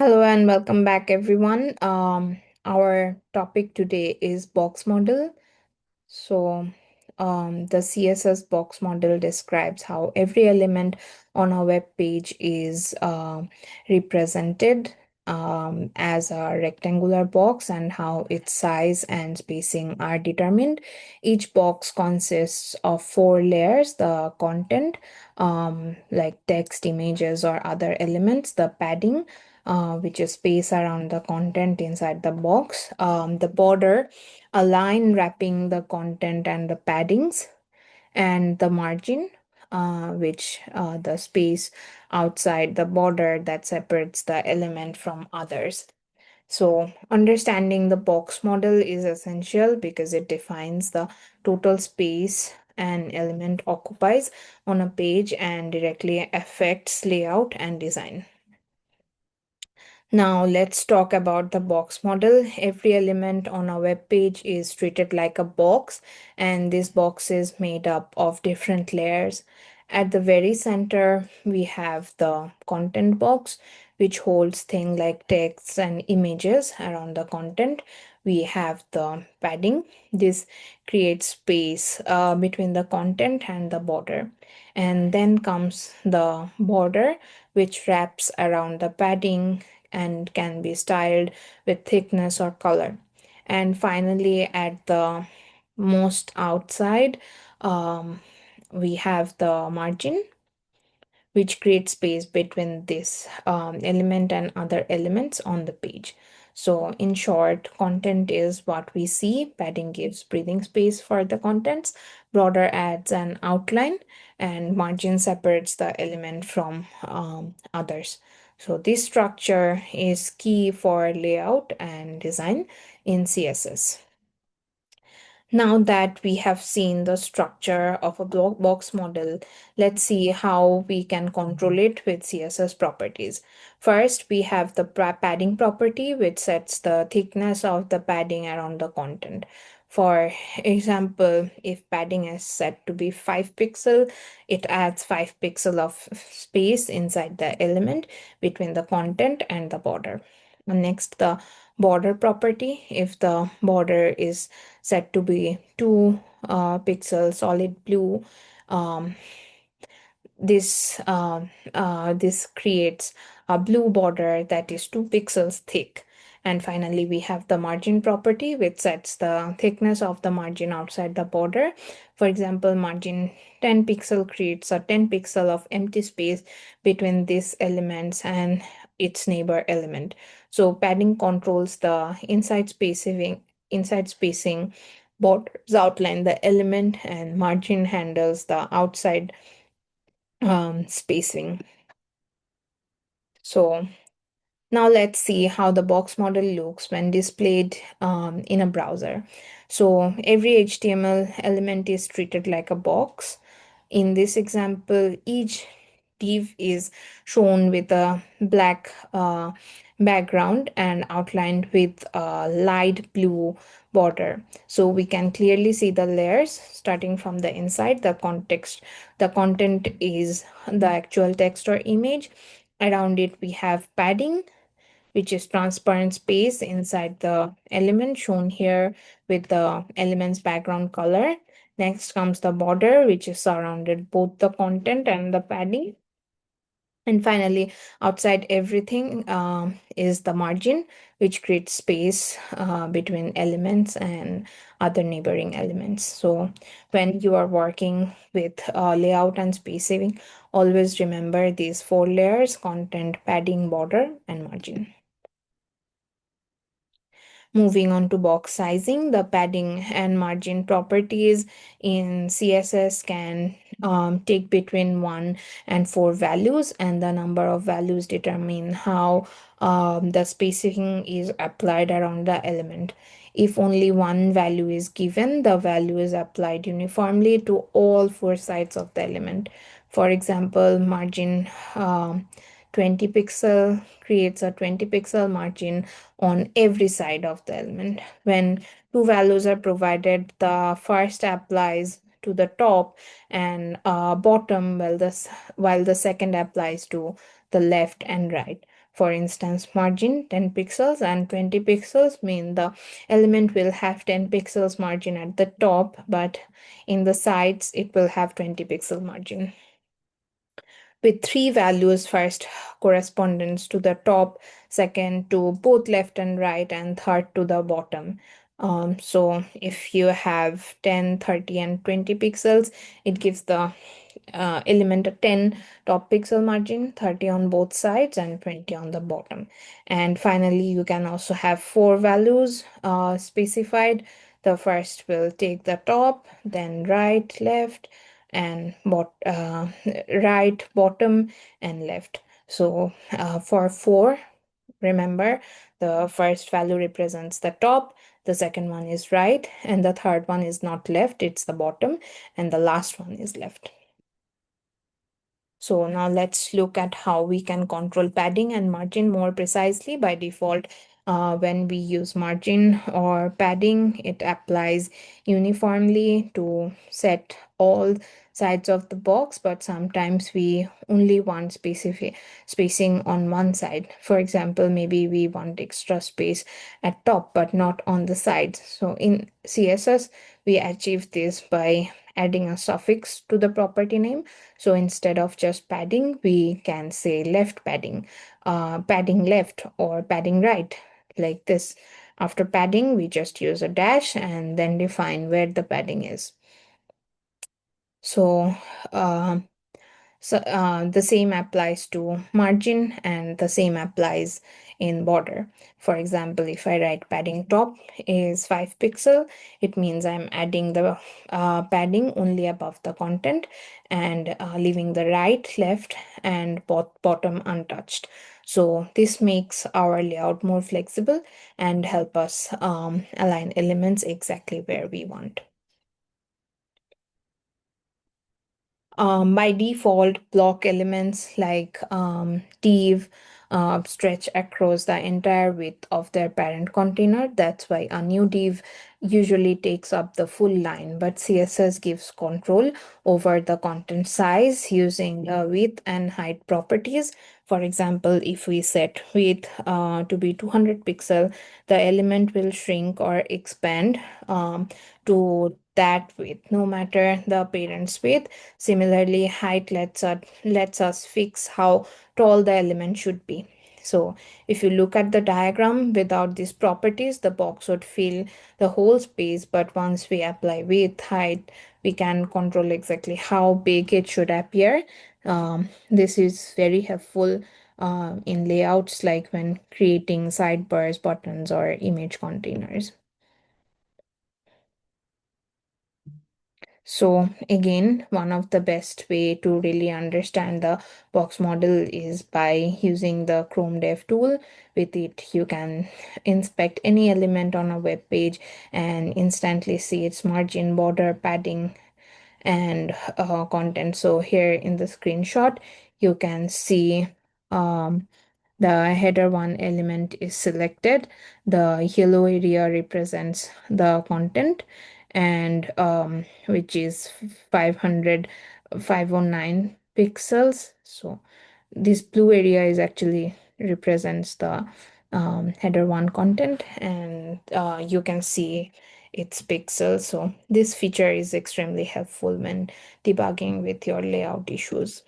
Hello and welcome back, everyone. Our topic today is box model. The CSS box model describes how every element on a web page is represented as a rectangular box and how its size and spacing are determined. Each box consists of four layers: the content, like text, images, or other elements, the padding, which is space around the content inside the box, the border, a line wrapping the content and the paddings, and the margin, which the space outside the border that separates the element from others. So, understanding the box model is essential because it defines the total space an element occupies on a page and directly affects layout and design. Now let's talk about the box model. Every element on a web page is treated like a box, and this box is made up of different layers. At the very center, we have the content box, which holds things like texts and images around the content. We have the padding. This creates space between the content and the border. And then comes the border, which wraps around the padding and can be styled with thickness or color. And finally, at the most outside, um, we have the margin, which creates space between this element and other elements on the page. So, in short, content is what we see. Padding gives breathing space for the contents, border adds an outline, and margin separates the element from others. So, this structure is key for layout and design in CSS. Now that we have seen the structure of a block box model, let's see how we can control it with CSS properties. First, we have the padding property, which sets the thickness of the padding around the content. For example, if padding is set to be 5 pixel, it adds 5 pixel of space inside the element between the content and the border. And next, the border property. If the border is set to be 2 pixel solid blue, um, this creates a blue border that is 2 pixels thick. And finally, we have the margin property, which sets the thickness of the margin outside the border. For example, margin 10 pixel creates a 10 pixel of empty space between these elements and its neighbor element. So padding controls the inside spacing, borders outline the element, and margin handles the outside spacing. So now let's see how the box model looks when displayed in a browser. So every HTML element is treated like a box. In this example, each div is shown with a black background and outlined with a light blue border. So we can clearly see the layers starting from the inside. The content is the actual text or image. Around it, we have padding, which is transparent space inside the element shown here with the element's background color. Next comes the border, which is surrounded both the content and the padding. And finally, outside everything is the margin, which creates space between elements and other neighboring elements. So when you are working with layout and spacing, always remember these four layers: content, padding, border, and margin. Moving on to box sizing, the padding and margin properties in CSS can take between 1 and 4 values, and the number of values determine how the spacing is applied around the element. If only one value is given, the value is applied uniformly to all four sides of the element. For example, margin 20 pixel creates a 20 pixel margin on every side of the element. When two values are provided, the first applies to the top and bottom, while the second applies to the left and right. For instance, margin 10 pixels and 20 pixels mean the element will have 10 pixels margin at the top, but in the sides it will have 20 pixel margin with three values: first correspondence to the top, second to both left and right, and third to the bottom. So if you have 10, 30, and 20 pixels, it gives the element a 10 top pixel margin, 30 on both sides, and 20 on the bottom. And finally, you can also have four values specified. The first will take the top, then right, left, and right, bottom, and left. So for four, remember the first value represents the top, the second one is right, and the third one is not left, it's the bottom, and the last one is left. So now let's look at how we can control padding and margin more precisely. By default, when we use margin or padding, it applies uniformly to set all sides of the box, but sometimes we only want specific spacing on one side. For example, maybe we want extra space at top but not on the sides. So in CSS, we achieve this by adding a suffix to the property name. So instead of just padding, we can say left padding, padding left, or padding right, like this. After padding, we just use a dash and then define where the padding is. So, uh, the same applies to margin and the same applies in border. For example, if I write padding top is 5 pixel, it means I'm adding the padding only above the content and leaving the right, left, and bottom untouched. So this makes our layout more flexible and help us align elements exactly where we want. By default, block elements like div stretch across the entire width of their parent container. That's why a new div usually takes up the full line, but CSS gives control over the content size using the width and height properties. For example, if we set width to be 200 pixel, the element will shrink or expand to that width, no matter the parent's width. Similarly, height lets us fix how tall the element should be. So if you look at the diagram without these properties, the box would fill the whole space, but once we apply width, height, we can control exactly how big it should appear. This is very helpful in layouts like when creating sidebars, buttons, or image containers. So again, one of the best way to really understand the box model is by using the Chrome Dev tool. With it, you can inspect any element on a web page and instantly see its margin, border, padding, and content. So here in the screenshot, you can see the header 1 element is selected. The yellow area represents the content, and which is 509 pixels. So this blue area is actually represents the header 1 content, and you can see its pixels. So this feature is extremely helpful when debugging with your layout issues.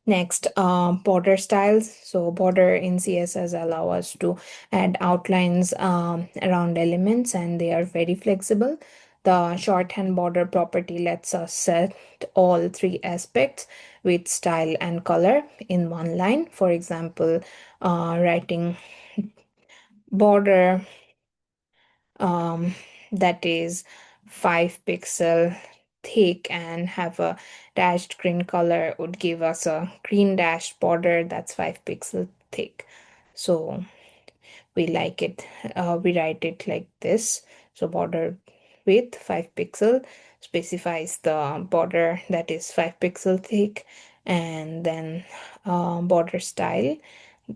Next, border styles. So border in CSS allow us to add outlines around elements, and they are very flexible. The shorthand border property lets us set all three aspects, with style and color, in one line. For example, writing border that is 5 pixel thick and have a dashed green color would give us a green dashed border that's 5 pixel thick. So we like it, we write it like this. So border width 5 pixel specifies the border that is 5 pixel thick, and then border style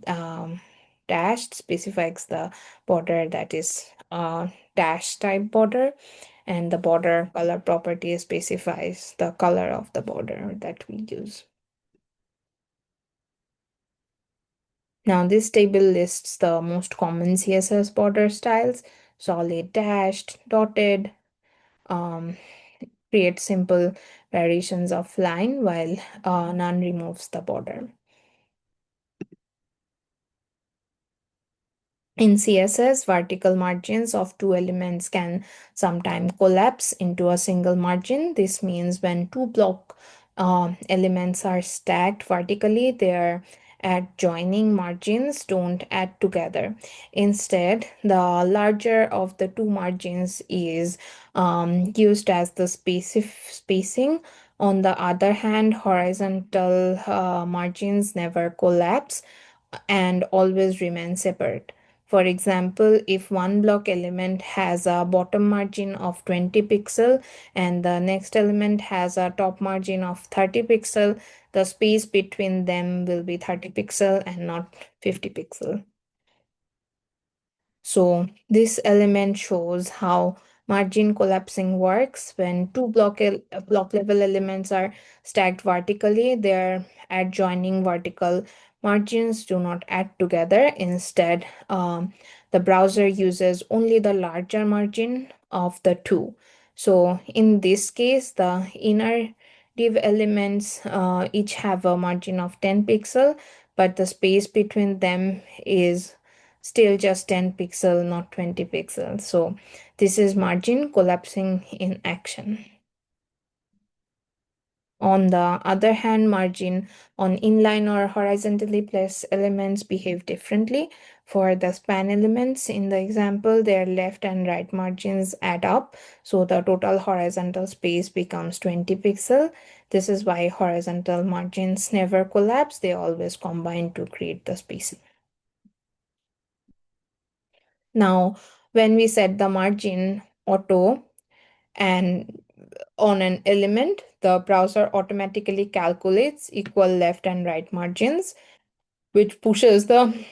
um, dashed specifies the border that is dash type border, and the border color property specifies the color of the border that we use. Now, this table lists the most common CSS border styles: solid, dashed, dotted, um, create simple variations of line, while none removes the border. In CSS, vertical margins of two elements can sometimes collapse into a single margin. This means when two block elements are stacked vertically, their adjoining margins don't add together. Instead, the larger of the two margins is used as the spacing. On the other hand, horizontal margins never collapse and always remain separate. For example, if one block element has a bottom margin of 20 pixel and the next element has a top margin of 30 pixel, the space between them will be 30 pixel and not 50 pixel. So this element shows how margin collapsing works. When two block level elements are stacked vertically, their adjoining vertical margins do not add together. Instead, the browser uses only the larger margin of the two. So in this case, the inner div elements each have a margin of 10 pixel, but the space between them is still just 10 pixel, not 20 pixels. So this is margin collapsing in action. On the other hand, margin on inline or horizontally placed elements behave differently. For the span elements in the example, their left and right margins add up, so the total horizontal space becomes 20 pixel. This is why horizontal margins never collapse, they always combine to create the spacing. Now, when we set the margin auto and on an element, the browser automatically calculates equal left and right margins, which pushes the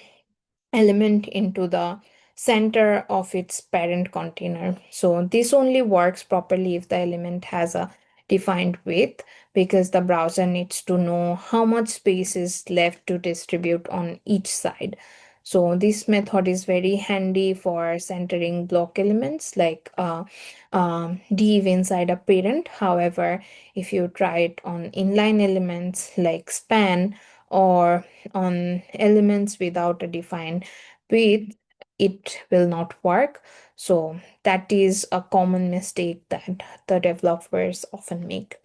element into the center of its parent container. So this only works properly if the element has a defined width, because the browser needs to know how much space is left to distribute on each side. So this method is very handy for centering block elements like div inside a parent. However, if you try it on inline elements like span or on elements without a defined width, it will not work. So that is a common mistake that the developers often make.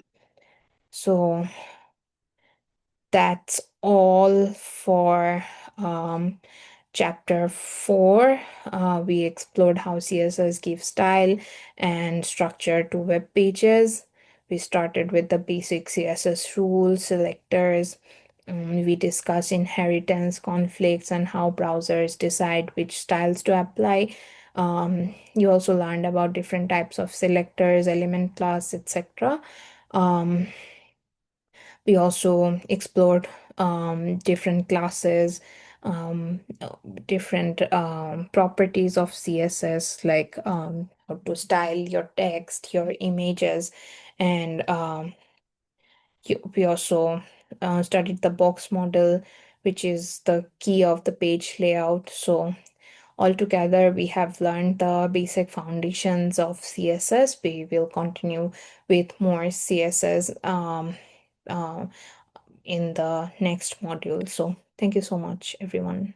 So that's all for chapter 4. We explored how CSS gives style and structure to web pages. We started with the basic CSS rules, selectors. We discussed inheritance, conflicts, and how browsers decide which styles to apply. You also learned about different types of selectors, element class, etc. Um, we also explored different classes, different properties of CSS, like how to style your text, your images, and we also studied the box model, which is the key of the page layout. So altogether, we have learned the basic foundations of CSS. We will continue with more CSS uh, in the next module. So thank you so much, everyone.